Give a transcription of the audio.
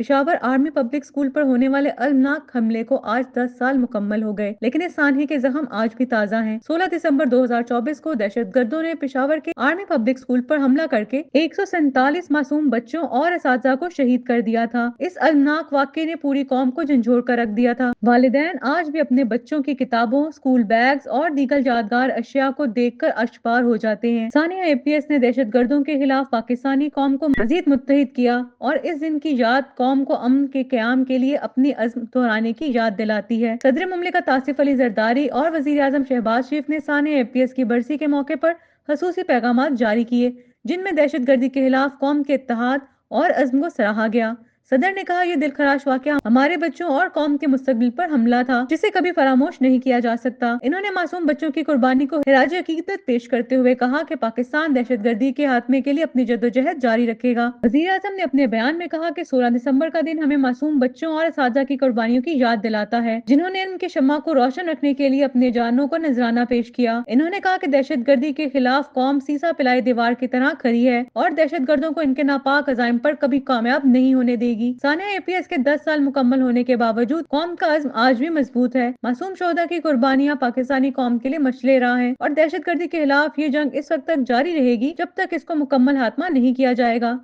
Peshawar army public school پر ہونے والے المناک حملے کو آج 10 سال مکمل ہو گئے، لیکن اس سانحے کے زخم آج بھی تازہ ہیں۔ 16 دسمبر 2024 کو دہشت گردوں نے پشاور کے آرمی پبلک اسکول پر حملہ کر کے 147 معصوم بچوں اور اساتذہ کو شہید کر دیا تھا۔ اس المناک واقعے نے پوری قوم کو جھنجھوڑ کر رکھ دیا تھا۔ والدین آج بھی اپنے بچوں کی کتابوں، اسکول بیگز اور دیگر یادگار اشیاء کو دیکھ کر اشکبار ہو جاتے ہیں۔ ثانیہ APS نے دہشت گردوں کے خلاف پاکستانی قوم کو مزید متحد کیا اور اس دن کی یاد قوم کو امن کے قیام کے لیے اپنی عزم دہرانے کی یاد دلاتی ہے۔ صدر مملکت آصف علی زرداری اور وزیر اعظم شہباز شریف نے ثانیہ APS کی برسی کے موقع پر خصوصی پیغامات جاری کیے، جن میں دہشت گردی کے خلاف قوم کے اتحاد اور عزم کو سراہا گیا۔ صدر نے کہا، یہ دلخراش واقعہ ہمارے بچوں اور قوم کے مستقبل پر حملہ تھا، جسے کبھی فراموش نہیں کیا جا سکتا۔ انہوں نے معصوم بچوں کی قربانی کو خراج عقیدت پیش کرتے ہوئے کہا کہ پاکستان دہشت گردی کے خاتمے کے لیے اپنی جدوجہد جاری رکھے گا۔ وزیر اعظم نے اپنے بیان میں کہا کہ 16 دسمبر کا دن ہمیں معصوم بچوں اور اساتذہ کی قربانیوں کی یاد دلاتا ہے، جنہوں نے علم کی شمع کو روشن رکھنے کے لیے اپنی جانوں کو نذرانہ پیش کیا۔ انہوں نے کہا کہ دہشت گردی کے خلاف قوم سیسا پلائے دیوار کی طرح کھڑی ہے اور دہشت گردوں کو ان کے ناپاک عزائم پر کبھی کامیاب نہیں ہونے دے گی۔ ثانیہ APS کے 10 سال مکمل ہونے کے باوجود قوم کا عزم آج بھی مضبوط ہے۔ معصوم شہداء کی قربانیاں پاکستانی قوم کے لیے مشعل راہ ہیں اور دہشت گردی کے خلاف یہ جنگ اس وقت تک جاری رہے گی جب تک اس کو مکمل خاتمہ نہیں کیا جائے گا۔